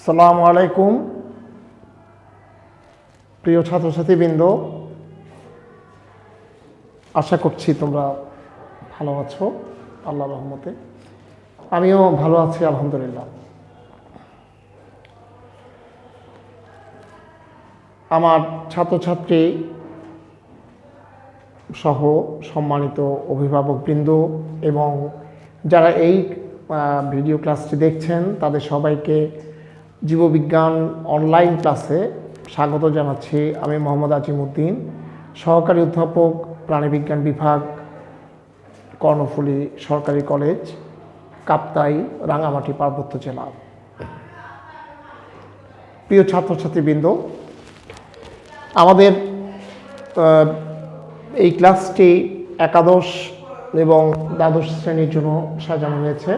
আসসালামু আলাইকুম প্রিয় ছাত্রছাত্রীবৃন্দ, আশা করছি তোমরা ভালো আছো আল্লাহর রহমতে। আমিও ভালো আছি আলহামদুলিল্লাহ। আমার ছাত্রছাত্রী সহ সম্মানিত অভিভাবকবৃন্দ এবং যারা এই ভিডিও ক্লাসটি দেখছেন তাদের সবাইকে জীববিজ্ঞান অনলাইন ক্লাসে স্বাগত জানাচ্ছি। আমি মোহাম্মদ আজিমউদ্দিন, সহকারী অধ্যাপক, প্রাণীবিজ্ঞান বিভাগ, কর্ণফুলী সরকারি কলেজ, কাপ্তাই, রাঙামাটি পার্বত্য জেলা। প্রিয় ছাত্রছাত্রীবৃন্দ, আমাদের এই ক্লাসটি একাদশ এবং দ্বাদশ শ্রেণীর জন্য সাজানো হয়েছে।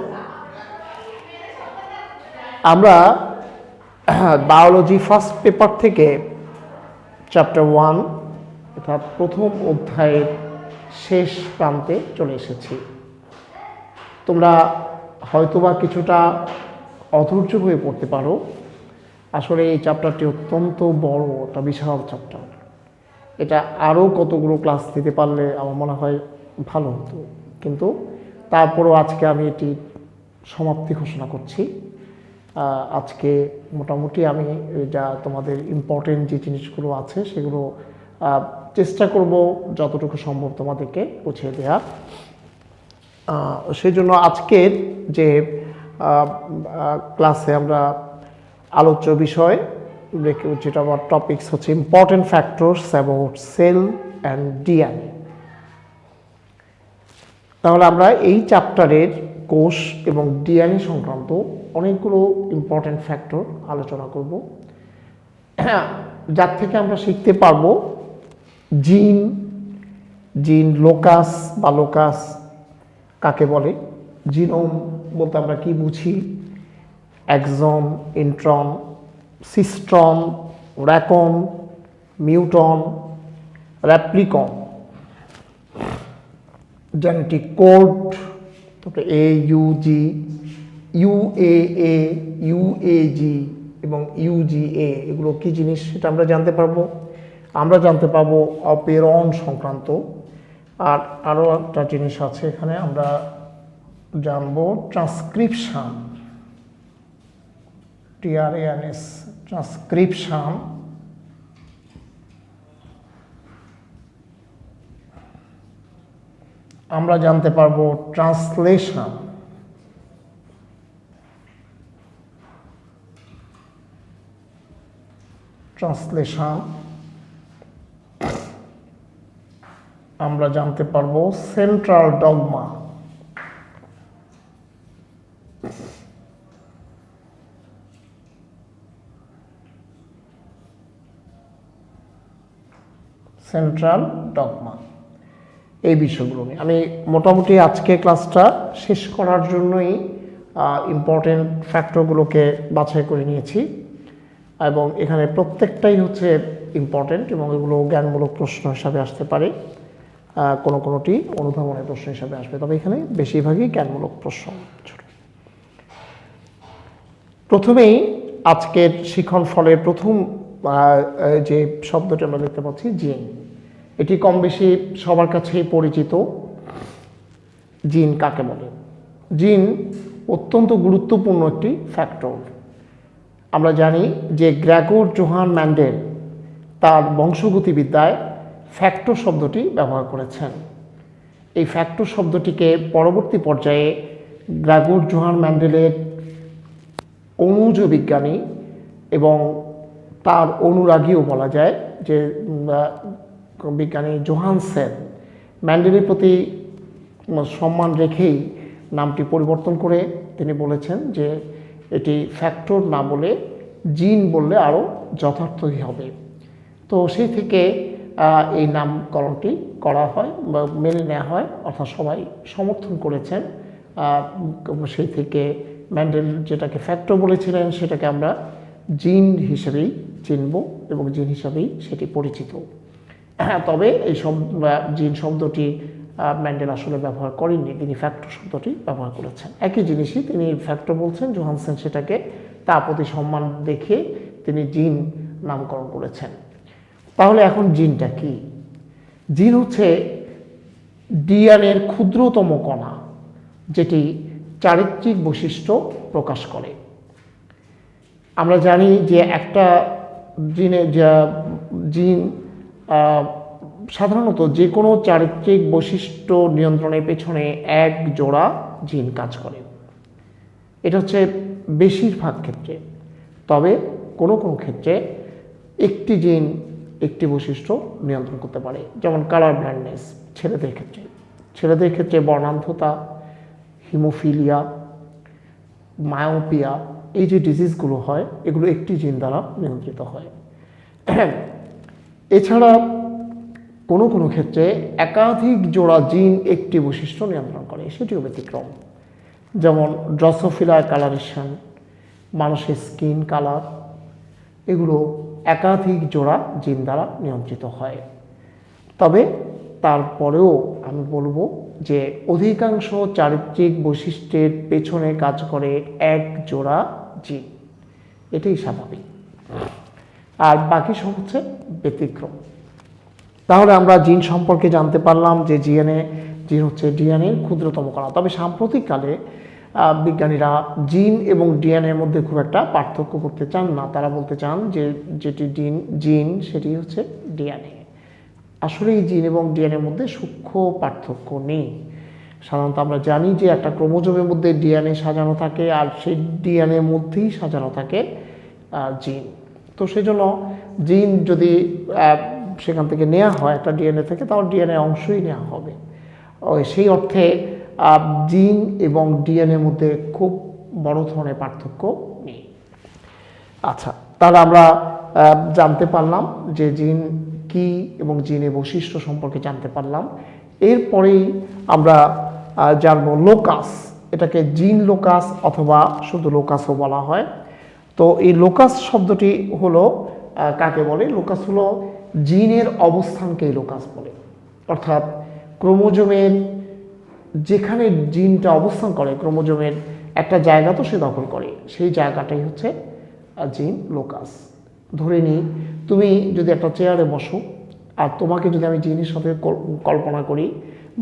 আমরা বায়োলজি ফার্স্ট পেপার থেকে চ্যাপ্টার 1 অর্থাৎ প্রথম অধ্যায়ের শেষ প্রান্তে চলে এসেছি। তোমরা হয়তোবা কিছুটা অধৈর্য হয়ে পড়তে পারো। আসলে এই চ্যাপ্টারটি অত্যন্ত বড়, একটা বিশাল চ্যাপ্টার। এটা আরও কতগুলো ক্লাস দিতে পারলে আমার মনে হয় ভালো হতো, কিন্তু তারপরও আজকে আমি এটি সমাপ্তি ঘোষণা করছি। আজকে মোটামুটি আমি যা তোমাদের ইম্পর্টেন্ট যে জিনিসগুলো আছে সেগুলো চেষ্টা করব যতটুকু সম্ভব তোমাদেরকে বুঝিয়ে দেওয়া। সেই জন্য আজকের যে ক্লাসে আমরা আলোচ্য বিষয় যেটা আমার টপিকস হচ্ছে important factors about cell and DNA. তাহলে আমরা এই চ্যাপ্টারের কোষ এবং ডিএনএ সংক্রান্ত অনেকগুলো ইম্পর্টেন্ট ফ্যাক্টর আলোচনা করব, যার থেকে আমরা শিখতে পারবো জিন লোকাস বা লোকাস কাকে বলে, জিনোম বলতে আমরা কি বুঝি, এক্সন, ইন্ট্রন, সিস্ট্রন, র্যাকন, মিউটন, রেপ্লিকন, জেনেটিক কোড, তারপরে AUG, UAA, UAG এবং UGA, এগুলো কি জিনিস সেটা আমরা জানতে পারবো। আমরা জানতে পারবো অপেরন সংক্রান্ত, আর আরও একটা জিনিস আছে এখানে আমরা জানবো ট্রান্সক্রিপশন, TRANS, ট্রান্সক্রিপশন। আমরা জানতে পারবো ট্রান্সলেশন, আমরা জানতে পারবো সেন্ট্রাল ডগমা, সেন্ট্রাল ডগমা। এই বিষয়গুলো নিয়ে আমি মোটামুটি আজকে ক্লাসটা শেষ করার জন্যই ইম্পর্টেন্ট ফ্যাক্টরগুলোকে বাছাই করে নিয়েছি, এবং এখানে প্রত্যেকটাই হচ্ছে ইম্পর্টেন্ট এবং এগুলো জ্ঞানমূলক প্রশ্ন হিসাবে আসতে পারে, কোনোটি অনুধাবনের প্রশ্ন হিসাবে আসবে, তবে এখানে বেশিরভাগই জ্ঞানমূলক প্রশ্ন। প্রথমেই আজকের শিখন ফলের প্রথম যে শব্দটি আমরা দেখতে পাচ্ছি জিন, এটি কম বেশি সবার কাছেই পরিচিত। জিন কাকে বলে? জিন অত্যন্ত গুরুত্বপূর্ণ একটি ফ্যাক্টর। আমরা জানি যে গ্রেগর জোহান ম্যান্ডেল তার বংশগতিবিদ্যায় ফ্যাক্টর শব্দটি ব্যবহার করেছেন। এই ফ্যাক্টর শব্দটিকে পরবর্তী পর্যায়ে গ্রেগর জোহান ম্যান্ডেলের অণুজ বিজ্ঞানী এবং তার অনুরাগীও বলা যায় যে বিজ্ঞানী জোহানসেন ম্যান্ডেলের প্রতি সম্মান রেখেই নামটি পরিবর্তন করে তিনি বলেছেন যে এটি ফ্যাক্টর না বলে জিন বললে আরও যথার্থই হবে। তো সেই থেকে এই নামকরণটি করা হয় বা মেনে নেওয়া হয়, অর্থাৎ সবাই সমর্থন করেছেন। সেই থেকে ম্যান্ডেল যেটাকে ফ্যাক্টর বলেছিলেন সেটাকে আমরা জিন হিসেবেই চিনব এবং জিন হিসাবেই সেটি পরিচিত। তবে এই জিন শব্দটি ম্যান্ডেল আসলে ব্যবহার করেননি, তিনি ফ্যাক্টর শব্দটি ব্যবহার করেছেন। একই জিনিসই তিনি ফ্যাক্টর বলছেন, জোহানসেন সেটাকে তার প্রতি সম্মান দেখে তিনি জিন নামকরণ করেছেন। তাহলে এখন জিনটা কি? জিন হচ্ছে ডিএনএর ক্ষুদ্রতম কণা, যেটি চারিত্রিক বৈশিষ্ট্য প্রকাশ করে। আমরা জানি যে একটা জিন সাধারণত যে কোনো চারিত্রিক বৈশিষ্ট্য নিয়ন্ত্রণের পেছনে এক জোড়া জিন কাজ করে। এটা হচ্ছে বেশিরভাগ ক্ষেত্রে। তবে কোনো কোনো ক্ষেত্রে একটি জিন একটি বৈশিষ্ট্য নিয়ন্ত্রণ করতে পারে, যেমন কালার ব্লাইন্ডনেস ছেলেদের ক্ষেত্রে বর্ণান্ধতা, হিমোফিলিয়া, মায়োপিয়া, এই যে ডিজিজগুলো হয় এগুলো একটি জিন দ্বারা নিয়ন্ত্রিত হয়। এছাড়া কোনো কোনো ক্ষেত্রে একাধিক জোড়া জিন একটি বৈশিষ্ট্য নিয়ন্ত্রণ করে, সেটিও ব্যতিক্রম। যেমন ড্রসোফিলা কালারেশন, মানুষের স্কিন কালার, এগুলো একাধিক জোড়া জিন দ্বারা নিয়ন্ত্রিত হয়। তবে তারপরেও আমি বলবো যে অধিকাংশ চারিত্রিক বৈশিষ্ট্যের পেছনে কাজ করে এক জোড়া জিন, এটাই স্বাভাবিক, আর বাকি সব হচ্ছে ব্যতিক্রম। তাহলে আমরা জিন সম্পর্কে জানতে পারলাম যে জিন হচ্ছে ডিএনএর ক্ষুদ্রতম কণা। তবে সাম্প্রতিককালে বিজ্ঞানীরা জিন এবং ডিএনএর মধ্যে খুব একটা পার্থক্য করতে চান না। তারা বলতে চান যে যেটি জিন সেটি হচ্ছে ডিএনএ। আসলে এই জিন এবং ডিএনএর মধ্যে সূক্ষ্ম পার্থক্য নেই। সাধারণত আমরা জানি যে একটা ক্রোমোজোমের মধ্যে ডিএনএ সাজানো থাকে, আর সেই ডিএনএর মধ্যেই সাজানো থাকে জিন। তো সেই জন্য জিন যদি সেখান থেকে নেওয়া হয় একটা ডিএনএ থেকে, তাহলে ডিএনএ অংশই নেওয়া হবে। সেই অর্থে জিন এবং ডিএনএর মধ্যে খুব বড় ধরনের পার্থক্য নেই। আচ্ছা, তাহলে আমরা জানতে পারলাম যে জিন কি এবং জিনের বৈশিষ্ট্য সম্পর্কে জানতে পারলাম। এরপরেই আমরা জানবো লোকাস। এটাকে জিন লোকাস অথবা শুধু লোকাসও বলা হয়। তো এই লোকাস শব্দটি হলো কাকে বলে? লোকাস হলো জিনের অবস্থানকেই লোকাস বলে। অর্থাৎ ক্রোমোজোমের যেখানে জিনটা অবস্থান করে, ক্রোমোজোমের একটা জায়গা তো সে দখল করে, সেই জায়গাটাই হচ্ছে জিন লোকাস। ধরে নিই তুমি যদি একটা চেয়ারে বসো, আর তোমাকে যদি আমি জিনের সাথে কল্পনা করি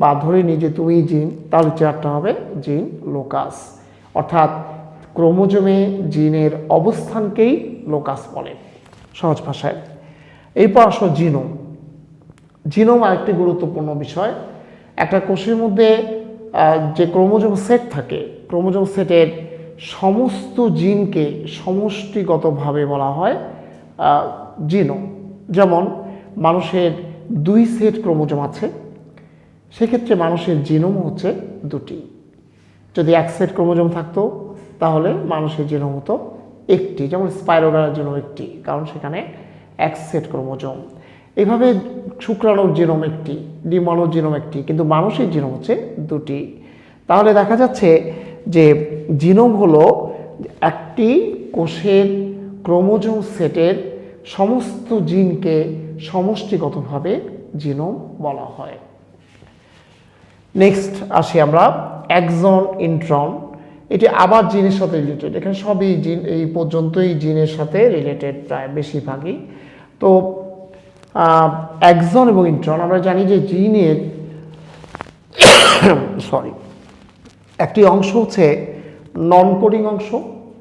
বা ধরে নিই যে তুমি জিন, তাহলে চেয়ারটা হবে জিন লোকাস। অর্থাৎ ক্রোমোজোমে জিনের অবস্থানকেই লোকাস বলে সহজ ভাষায়। এরপর আসো জিনোম। জিনোম আরেকটি গুরুত্বপূর্ণ বিষয়। একটা কোষের মধ্যে যে ক্রোমোজোম সেট থাকে, ক্রোমোজোম সেটের সমস্ত জিনকে সমষ্টিগতভাবে বলা হয় জিনোম। যেমন মানুষের 2 সেট ক্রোমোজোম আছে, সেক্ষেত্রে মানুষের জিনোম হচ্ছে 2টি। যদি 1 সেট ক্রোমোজোম থাকতো তাহলে মানুষের জিনোম হতো 1টি। যেমন স্পাইরোগার জিনোম 1টি, কারণ সেখানে 1 সেট ক্রোমোজোম। এভাবে শুক্রাণুর জিনোম 1টি, ডিম্বাণুর জিনোম 1টি, কিন্তু মানুষের জিনোম হচ্ছে 2টি। তাহলে দেখা যাচ্ছে যে জিনোম হলো একটি কোষের ক্রোমোজোম সেটের সমস্ত জিনকে সমষ্টিগতভাবে জিনোম বলা হয়। নেক্সট আসি আমরা এক্সন, ইন্ট্রন। এটি আবার জিনের সাথে রিলেটেড। এখানে সবই জিন, এই পর্যন্তই জিনের সাথে রিলেটেড প্রায় বেশিরভাগই। তো এক্সন এবং ইন্ট্রন, আমরা জানি যে জিনের একটি অংশ হচ্ছে নন কোডিং অংশ,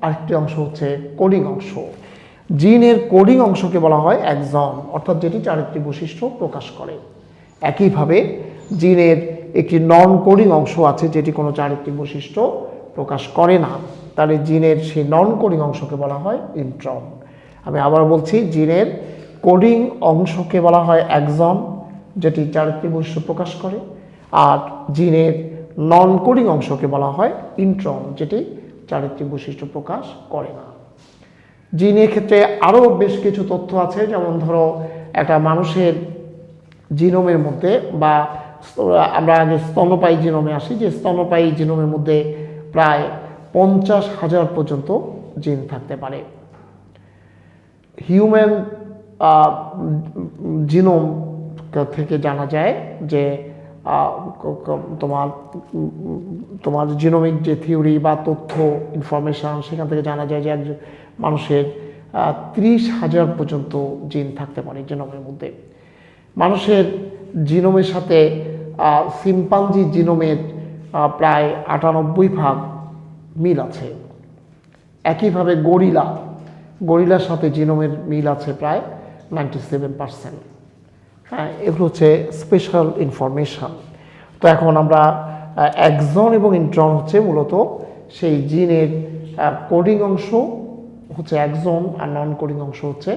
আরেকটি অংশ হচ্ছে কোডিং অংশ। জিনের কোডিং অংশকে বলা হয় এক্সন, অর্থাৎ যেটি চারিত্রিক বৈশিষ্ট্য প্রকাশ করে। একইভাবে জিনের একটি নন কোডিং অংশ আছে যেটি কোনো চারিত্রিক বৈশিষ্ট্য প্রকাশ করে না, তাহলে জিনের সেই নন কোডিং অংশকে বলা হয় ইন্ট্রন। আমি আবার বলছি, জিনের কোডিং অংশকে বলা হয় এক্সন, যেটি চারিত্রিক বৈশিষ্ট্য প্রকাশ করে, আর জিনের নন কোডিং অংশকে বলা হয় ইন্ট্রন, যেটি চারিত্রিক বৈশিষ্ট্য প্রকাশ করে না। জিনের ক্ষেত্রে আরও বেশ কিছু তথ্য আছে, যেমন ধরো একটা মানুষের জিনোমের মধ্যে, বা আমরা আগে স্তন্যপায়ী জিনোমে আসি, যে স্তন্যপায়ী জিনোমের মধ্যে প্রায় 50,000 পর্যন্ত জিন থাকতে পারে। হিউম্যান জিনোম থেকে জানা যায় যে তোমার তোমার জিনোমিক যে থিওরি বা তথ্য ইনফরমেশান, সেখান থেকে জানা যায় যে একজন মানুষের 30,000 পর্যন্ত জিন থাকতে পারে জিনোমের মধ্যে। মানুষের জিনোমের সাথে সিম্পাঞ্জি জিনোমের প্রায় 98% মিল আছে। একইভাবে গরিলার সাথে জিনোমের মিল আছে প্রায় 97%। হ্যাঁ, এগুলো হচ্ছে স্পেশাল ইনফরমেশান। তো এখন আমরা এক্সন এবং ইন্ট্রন হচ্ছে মূলত সেই জিনের কোডিং অংশ হচ্ছে এক্সন, আর নন কোডিং অংশ হচ্ছে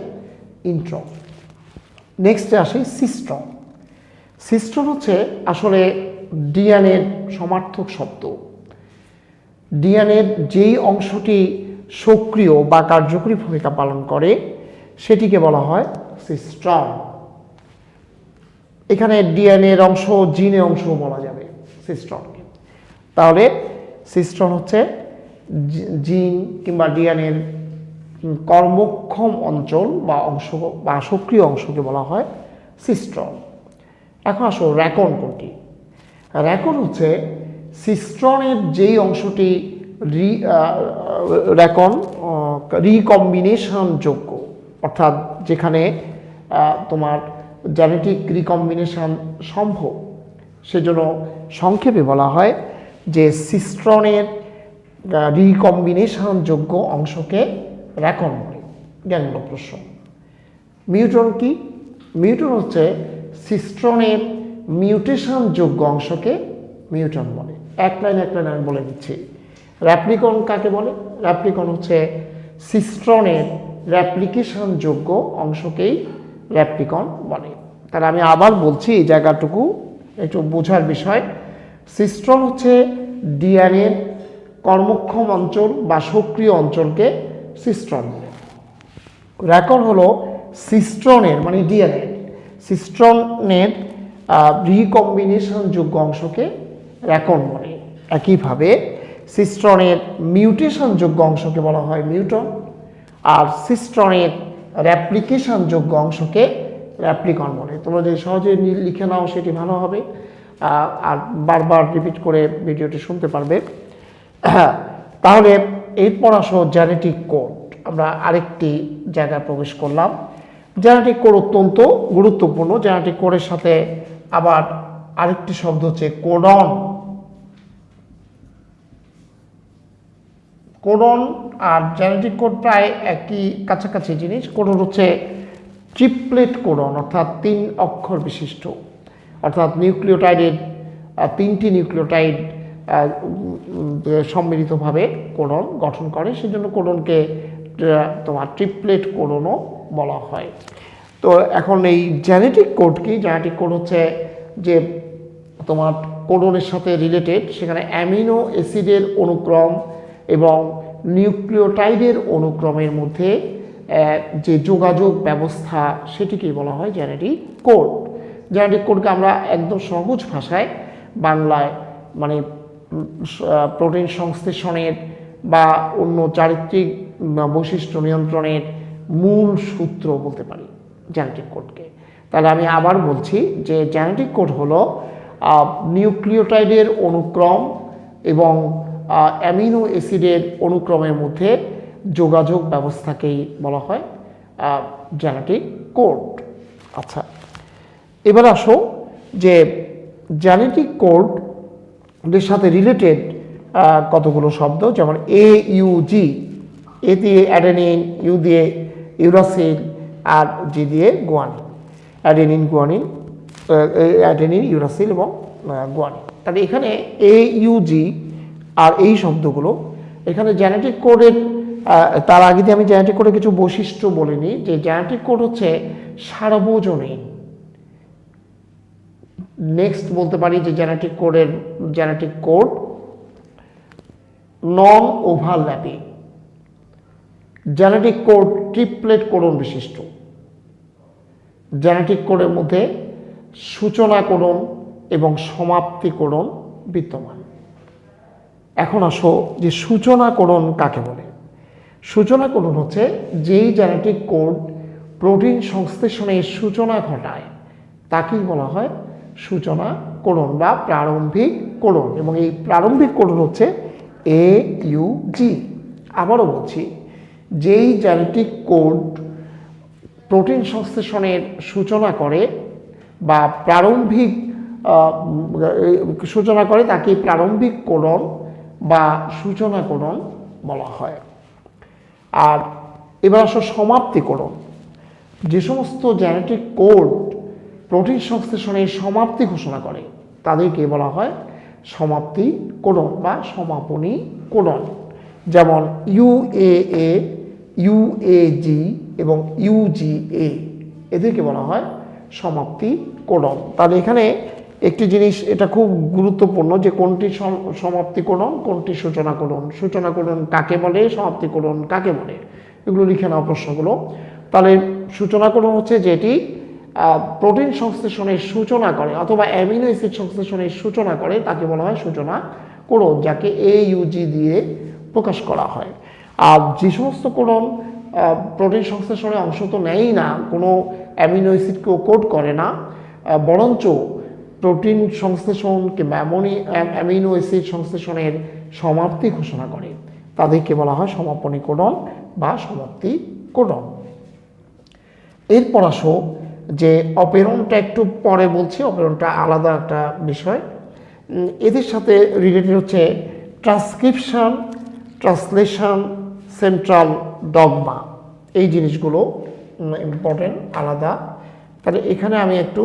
ইন্ট্রন। নেক্সটে আসি সিস্ট্রন। সিস্ট্রন হচ্ছে আসলে ডিএনএর সমার্থক শব্দ। ডিএনএর যেই অংশটি সক্রিয় বা কার্যকরী ভূমিকা পালন করে সেটিকে বলা হয় সিস্ট্রন। এখানে ডিএনএর অংশ, জিনের অংশ বলা যাবে সিস্ট্রনকে। তাহলে সিস্ট্রন হচ্ছে জিন কিংবা ডিএনএর কর্মক্ষম অঞ্চল বা অংশ বা সক্রিয় অংশকে বলা হয় সিস্ট্রন। এখন আসো র্যাকন কোনটি? র্যাকন হচ্ছে সিস্ট্রনের যেই অংশটি র্যাকন রিকম্বিনেশন যোগ্য, অর্থাৎ যেখানে তোমার জেনেটিক রিকম্বিনেশন সম্ভব, সেজন্য সংক্ষেপে বলা হয় যে সিস্ট্রনের রিকম্বিনেশন যোগ্য অংশকে র্যাকন বলে। জ্ঞানমূলক প্রশ্ন। মিউটন কি? মিউটন হচ্ছে সিস্ট্রনের মিউটেশন যোগ্য অংশকে মিউটন বলে। এক লাইন আমি বলে দিচ্ছি। র্যাপ্লিকন কাকে বলে? র্যাপ্লিকন হচ্ছে সিস্ট্রনের র্যাপ্লিকেশন যোগ্য অংশকেই র্যাপ্লিকন বলে। তাহলে আমি আবার বলছি, এই জায়গাটুকু একটু বোঝার বিষয়। সিস্ট্রন হচ্ছে ডিএনএর কর্মক্ষম অঞ্চল বা সক্রিয় অঞ্চলকে সিস্ট্রন বলে। র্যাকন হলো সিস্ট্রনের মানে ডিএনএর সিস্ট্রনের রিকম্বিনেশন যোগ্য অংশকে র্যাকন বলে। একইভাবে সিস্ট্রনের মিউটেশন যোগ্য অংশকে বলা হয় মিউটন, আর সিস্ট্রনের র্যাপ্লিকেশন যোগ্য অংশকে র্যাপ্লিকন বলে। তোমরা যদি সহজে লিখে নাও সেটি ভালো হবে, আর বারবার রিপিট করে ভিডিওটি শুনতে পারবে। তাহলে এরপর আসো জেনেটিক কোড। আমরা আরেকটি জায়গায় প্রবেশ করলাম। জেনেটিক কোড অত্যন্ত গুরুত্বপূর্ণ। জেনেটিক কোডের সাথে আবার আরেকটি শব্দ হচ্ছে কোডন। কোডন আর জেনেটিক কোড প্রায় একই কাছাকাছি জিনিস। কোডন হচ্ছে ট্রিপলেট কোডন, অর্থাৎ 3 অক্ষর বিশিষ্ট, অর্থাৎ নিউক্লিওটাইডের 3টি নিউক্লিওটাইড সম্মিলিতভাবে কোডন গঠন করে, সেজন্য কোডনকে তোমার ট্রিপলেট কোডনও বলা হয়। তো এখন এই জেনেটিক কোড কি? জেনেটিক কোড হচ্ছে যে তোমার কোডনের সাথে রিলেটেড, সেখানে অ্যামিনো অ্যাসিডের অনুক্রম এবং নিউক্লিওটাইডের অনুক্রমের মধ্যে যে যোগাযোগ ব্যবস্থা, সেটিকেই বলা হয় জেনেটিক কোড। জেনেটিক কোডকে আমরা একদম সহজ ভাষায় বাংলায় মানে প্রোটিন সংশ্লেষণের বা অন্য চারিত্রিক বৈশিষ্ট্য নিয়ন্ত্রণের মূল সূত্র বলতে পারি জেনেটিক কোডকে। তাহলে আমি আবার বলছি যে জেনেটিক কোড হলো নিউক্লিওটাইডের অনুক্রম এবং অ্যামিনো অ্যাসিডের অনুক্রমের মধ্যে যোগাযোগ ব্যবস্থাকেই বলা হয় জেনেটিক কোড। আচ্ছা, এবার আসো যে জেনেটিক কোডের সাথে রিলেটেড কতগুলো শব্দ, যেমন AUG, এ দিয়ে অ্যাডেনিন, ইউ দিয়ে ইউরাসিল, আর জি দিয়ে guanine. Adenine, guanine, adenine, uracil এবং গুয়ানিন। তাহলে এখানে AUG আর এই শব্দগুলো এখানে জেনেটিক কোডের, তার আগে দিয়ে আমি জেনেটিক কোডের কিছু বৈশিষ্ট্য বলে নিই। যে জেনেটিক কোড হচ্ছে সার্বজনীন। নেক্সট বলতে পারি যে genetic code non overlapping. Genetic code triplet codon বিশিষ্ট। জেনেটিক কোডের মধ্যে সূচনা কোডন এবং সমাপ্তি কোডন বিদ্যমান। এখন আসো যে সূচনা কোডন কাকে বলে। সূচনা কোডন হচ্ছে যেই জেনেটিক কোড প্রোটিন সংশ্লেষণের সূচনা ঘটায় তাকেই বলা হয় সূচনা কোডন বা প্রারম্ভিক কোডন, এবং এই প্রারম্ভিক কোডন হচ্ছে AUG। আবারও বলছি, যেই জেনেটিক কোড প্রোটিন সংশ্লেষণের সূচনা করে বা প্রারম্ভিক সূচনা করে তাকে প্রারম্ভিক কোডন বা সূচনা কোডন বলা হয়। আর এবার আসো সমাপ্তি কোডন। যে সমস্ত জেনেটিক কোড প্রোটিন সংশ্লেষণের সমাপ্তি ঘোষণা করে তাদেরকে বলা হয় সমাপ্তি কোডন বা সমাপনী কোডন। যেমন UAA, UAG এবং UGA, এদেরকে বলা হয় সমাপ্তি কোডন। তাহলে এখানে একটি জিনিস এটা খুব গুরুত্বপূর্ণ যে কোনটি সমাপ্তি কোডন, কোনটি সূচনা কোডন, সূচনা কোডন কাকে বলে, সমাপ্তি কোডন কাকে বলে, এগুলো লিখে নাও প্রশ্নগুলো। তাহলে সূচনা কোডন হচ্ছে যেটি প্রোটিন সংশ্লেষণের সূচনা করে অথবা অ্যামিনো অ্যাসিড সংশ্লেষণের সূচনা করে তাকে বলা হয় সূচনা কোডন, যাকে AUG দিয়ে প্রকাশ করা হয়। আর যে সমস্ত কোডন প্রোটিন সংশ্লেষণে অংশ তো নেয়ই না, কোনো অ্যামিনো অ্যাসিডকেও কোড করে না, বরঞ্চ প্রোটিন সংশ্লেষণ কিংবা অ্যামিনো অ্যাসিড সংশ্লেষণের সমাপ্তি ঘোষণা করে, তাদেরকে বলা হয় সমাপনী কোডন বা সমাপ্তি কোডন। এরপর আসো যে অপেরনটা একটু পরে বলছি, অপেরনটা আলাদা একটা বিষয়। এদের সাথে রিলেটেড হচ্ছে ট্রান্সক্রিপশন, ট্রান্সলেশন, সেন্ট্রাল ডগমা, এই জিনিসগুলো ইম্পর্টেন্ট আলাদা। তাহলে এখানে আমি একটু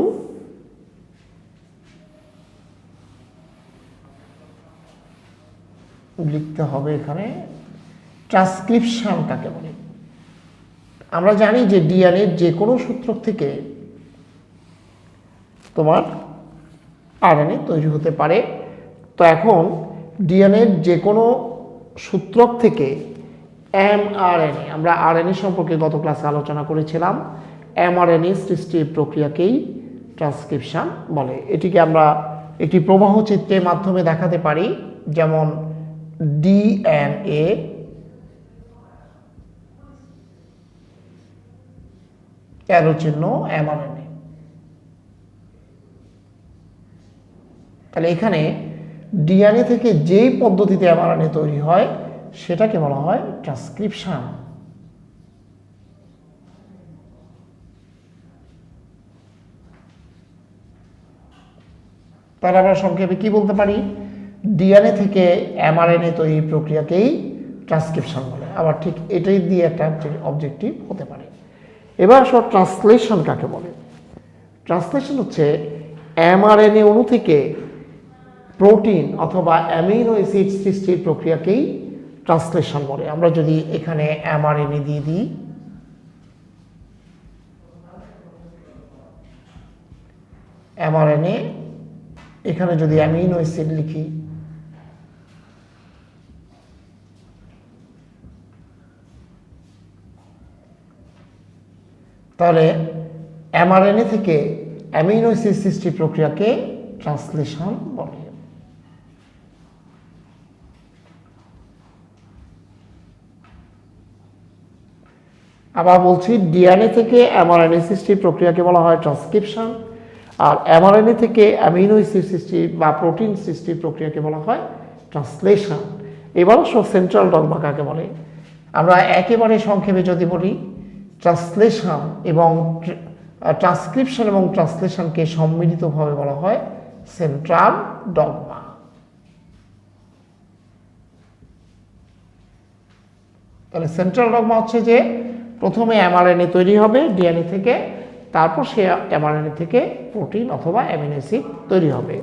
লিখতে হবে, এখানে ট্রান্সক্রিপশন কাকে বলে। আমরা জানি যে ডিএনএর যে কোনো সূত্র থেকে তোমার আরএনএ তৈরি হতে পারে। তো এখন ডিএনএর যে কোনো সূত্রক থেকে এমআরএনএ, আমরা আরএনএ সম্পর্কে গত ক্লাসে আলোচনা করেছিলাম, এমআরএনএ সৃষ্টির প্রক্রিয়াকেই ট্রান্সক্রিপশন বলে। এটিকে আমরা একটি প্রবাহ চিত্রের মাধ্যমে দেখাতে পারি, যেমন ডিএনএ অ্যারো চিহ্ন এমআরএনএ। তাহলে এখানে ডিএনএ থেকে যেই পদ্ধতিতে এমআরএনএ তৈরি হয় সেটাকে বলা হয় ট্রান্সক্রিপশন। তাহলে আমরা সংক্ষেপে কি বলতে পারি, ডিএনএ থেকে এমআরএনএ তৈরির প্রক্রিয়াকেই ট্রান্সক্রিপশন বলে। আবার ঠিক এটাই দিয়ে একটা অবজেক্টিভ হতে পারে। এবার আসো ট্রান্সলেশন কাকে বলে। ট্রান্সলেশন হচ্ছে এমআরএনএ অণু থেকে প্রোটিন অথবা অ্যামিনো অ্যাসিড সৃষ্টির প্রক্রিয়াকেই ট্রান্সলেশন বলে। আমরা যদি এখানে এমআরএনএ দিয়ে দিই, এমআরএনএ, এখানে যদি অ্যামিনো অ্যাসিড লিখি, তাহলে এমআরএনএ থেকে অ্যামিনো অ্যাসিড সৃষ্টির প্রক্রিয়াকে ট্রান্সলেশন বলে। আবার বলছি, ডিএনএ থেকে এমআরএনএ সৃষ্টির প্রক্রিয়াকে বলা হয় ট্রান্সক্রিপশন, আর এমআরএনএ থেকে অ্যামিনো অ্যাসিড সৃষ্টি বা প্রোটিন সৃষ্টির প্রক্রিয়াকে বলা হয় ট্রান্সলেশন। এবার সেন্ট্রাল ডগমা কাকে বলে। আমরা একেবারে সংক্ষেপে যদি বলি, ট্রান্সলেশন এবং ট্রান্সক্রিপশন এবং ট্রান্সলেশনকে সম্মিলিতভাবে বলা হয় সেন্ট্রাল ডগমা। তাহলে সেন্ট্রাল ডগমা হচ্ছে যে প্রথমে এমআরএনএ তৈরি হবে ডিএনএ থেকে, তারপর সে এমআরএনএ থেকে প্রোটিন অথবা অ্যামিনো অ্যাসিড তৈরি হবে।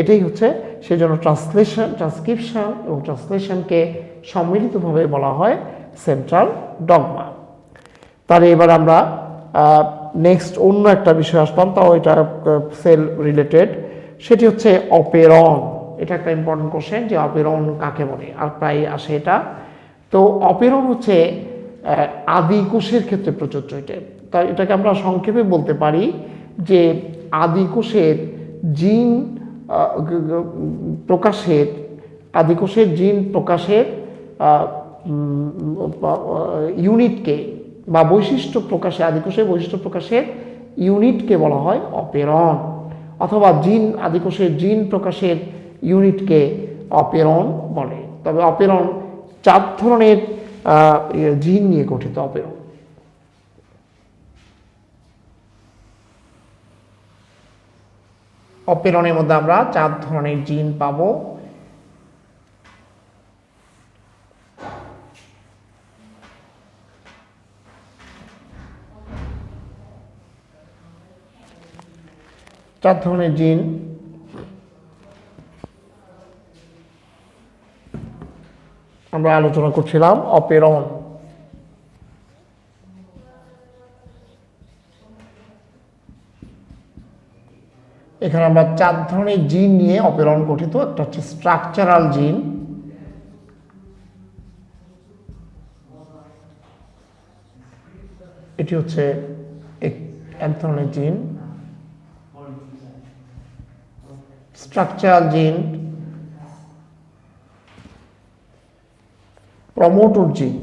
এটাই হচ্ছে সেজন্য ট্রান্সলেশন, ট্রান্সক্রিপশন এবং ট্রান্সলেশনকে সম্মিলিতভাবে বলা হয় সেন্ট্রাল ডগমা। তাহলে এবার আমরা নেক্সট অন্য একটা বিষয় আসলাম, তাও এটা সেল রিলেটেড, সেটি হচ্ছে অপেরন। এটা একটা ইম্পর্টেন্ট কোশ্চেন যে অপেরন কাকে বলে, আর প্রায় আসে এটা। তো অপেরন হচ্ছে আদি কোষের ক্ষেত্রে প্রযোজ্য। তাই এটাকে আমরা সংক্ষেপে বলতে পারি যে আদি কোষের জিন প্রকাশের, আদি কোষের জিন প্রকাশের ইউনিটকে বা বৈশিষ্ট্য প্রকাশে, আদি কোষের বৈশিষ্ট্য প্রকাশের ইউনিটকে বলা হয় অপেরন। অথবা জিন আদিকোষের জিন প্রকাশের ইউনিটকে অপেরণ বলে। তবে অপেরণ 4 ধরনের জিন নিয়ে গঠিত অপেরণ। অপেরণের মধ্যে আমরা 4 ধরনের জিন পাবো। চার ধরনের জিন আমরা আলোচনা করছিলাম অপেরণ। এখানে আমরা 4 ধরনের জিন নিয়ে অপেরণ গঠিত। একটা হচ্ছে স্ট্রাকচারাল জিন, এটি হচ্ছে এক ধরনের জিন। স্ট্রাকচারাল জিন, প্রমোটর জিন,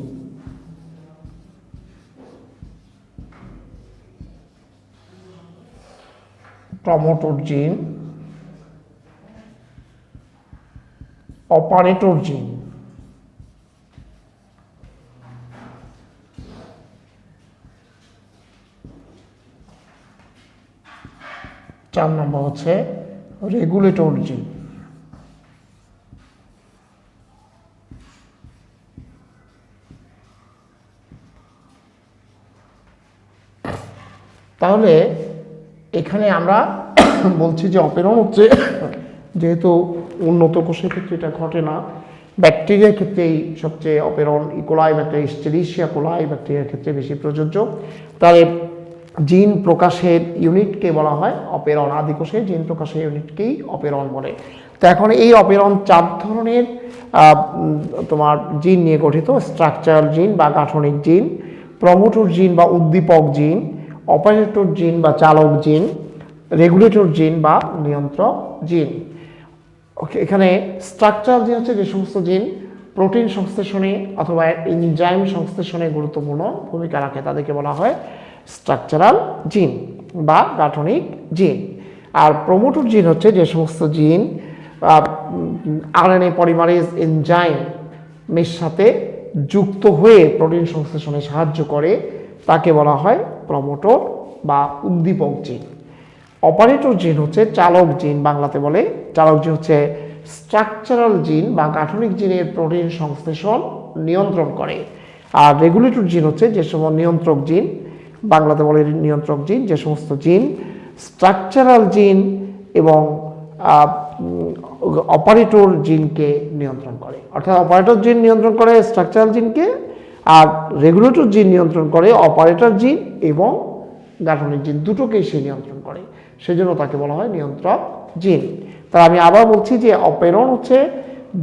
অপারেটর জিন, চার নম্বর হচ্ছে রেগুলেটর জিন। তাহলে এখানে আমরা বলছি যে অপেরণ হচ্ছে, যেহেতু উন্নত কোষের ক্ষেত্রে এটা ঘটে না, ব্যাকটেরিয়ার ক্ষেত্রেই সবচেয়ে অপেরণ, ইকোলাই ব্যাকটেরিয়া, এস্টেরিশিয়া কোলাই ব্যাকটেরিয়ার ক্ষেত্রে বেশি প্রযোজ্য। তাহলে জিন প্রকাশের ইউনিটকে বলা হয় অপেরণ, আদিকোষে জিন প্রকাশের ইউনিটকেই অপেরণ বলে। তো এখন এই অপেরণ 4 ধরনের তোমার জিন নিয়ে গঠিত: স্ট্রাকচারাল জিন বা গাঠনিক জিন, প্রমোটর জিন বা উদ্দীপক জিন, অপারেটর জিন বা চালক জিন, রেগুলেটর জিন বা নিয়ন্ত্রক জিন। ওকে, এখানে স্ট্রাকচারাল জিন হচ্ছে যে সমস্ত জিন প্রোটিন সংশ্লেষণে অথবা এনজাইম সংশ্লেষণে গুরুত্বপূর্ণ ভূমিকা রাখে, তাদেরকে বলা হয় স্ট্রাকচারাল জিন বা গাঠনিক জিন। আর প্রমোটর জিন হচ্ছে যে সমস্ত জিন আরএনএ পলিমারেজ এনজাইমের সাথে যুক্ত হয়ে প্রোটিন সংশ্লেষণে সাহায্য করে, তাকে বলা হয় প্রমোটর বা উদ্দীপক জিন। অপারেটর জিন হচ্ছে চালক জিন, বাংলাতে বলে চালক জিন হচ্ছে স্ট্রাকচারাল জিন বা গাঠনিক জিনের প্রোটিন সংশ্লেষণ নিয়ন্ত্রণ করে। আর রেগুলেটর জিন হচ্ছে যে সমস্ত নিয়ন্ত্রক জিন, বাংলাতে বলে নিয়ন্ত্রক জিন, যে সমস্ত জিন স্ট্রাকচারাল জিন এবং অপারেটর জিনকে নিয়ন্ত্রণ করে। অর্থাৎ অপারেটর জিন নিয়ন্ত্রণ করে স্ট্রাকচারাল জিনকে, আর রেগুলেটর জিন নিয়ন্ত্রণ করে অপারেটর জিন এবং গাঠনিক জিন, দুটোকেই সে নিয়ন্ত্রণ করে, সেজন্য তাকে বলা হয় নিয়ন্ত্রক জিন। তা আমি আবার বলছি যে অপেরণ হচ্ছে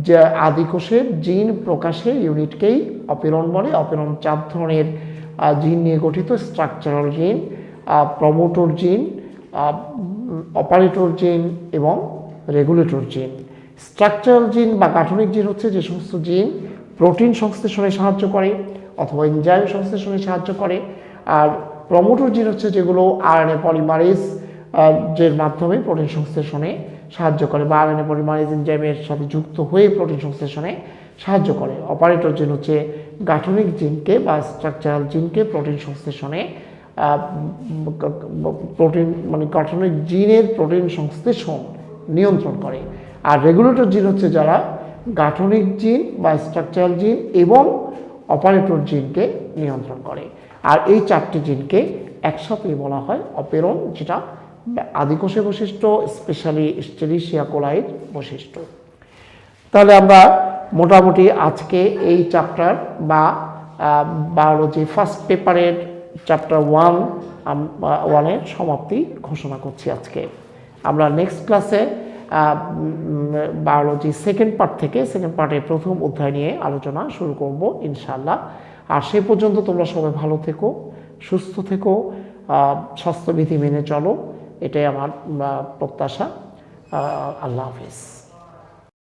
যে আদিকোষের জিন প্রকাশের ইউনিটকেই অপেরণ বলে। অপেরণ 4 ধরনের জিন নিয়ে গঠিত: স্ট্রাকচারাল জিন, প্রমোটর জিন, অপারেটর জিন এবং রেগুলেটর জিন। স্ট্রাকচারাল জিন বা গাঠনিক জিন হচ্ছে যে সমস্ত জিন প্রোটিন সংশ্লেষণে সাহায্য করে অথবা এনজাইম সংশ্লেষণে সাহায্য করে। আর প্রমোটর জিন হচ্ছে যেগুলো আরএনএ পলিমারেজ এর মাধ্যমে প্রোটিন সংশ্লেষণে সাহায্য করে বা আরএনএ পলিমারেজ এনজাইমের সাথে যুক্ত হয়ে প্রোটিন সংশ্লেষণে সাহায্য করে। অপারেটর জিন হচ্ছে গাঠনিক জিনকে বা স্ট্রাকচারাল জিনকে প্রোটিন সংশ্লেষণে গাঠনিক জিনের প্রোটিন সংশ্লেষণ নিয়ন্ত্রণ করে। আর রেগুলেটর জিন হচ্ছে যারা গাঠনিক জিন বা স্ট্রাকচারাল জিন এবং অপারেটর জিনকে নিয়ন্ত্রণ করে। আর এই 4টি জিনকে একসাথে বলা হয় অপেরণ, যেটা আদিকোষের বৈশিষ্ট্য, স্পেশালি এস্টেরিশিয়া কোলাইর বৈশিষ্ট্য। তাহলে আমরা মোটামুটি আজকে এই চ্যাপ্টার বা বায়োলজি ফার্স্ট পেপারের চ্যাপ্টার 1-এর সমাপ্তি ঘোষণা করছি আজকে। আমরা নেক্সট ক্লাসে বায়োলজি সেকেন্ড পার্ট থেকে সেকেন্ড পার্টের প্রথম অধ্যায় নিয়ে আলোচনা শুরু করব ইনশাআল্লাহ। আর সে পর্যন্ত তোমরা সবাই ভালো থেকো, সুস্থ থেকো, স্বাস্থ্যবিধি মেনে চলো, এটাই আমার প্রত্যাশা। আল্লাহ হাফিজ।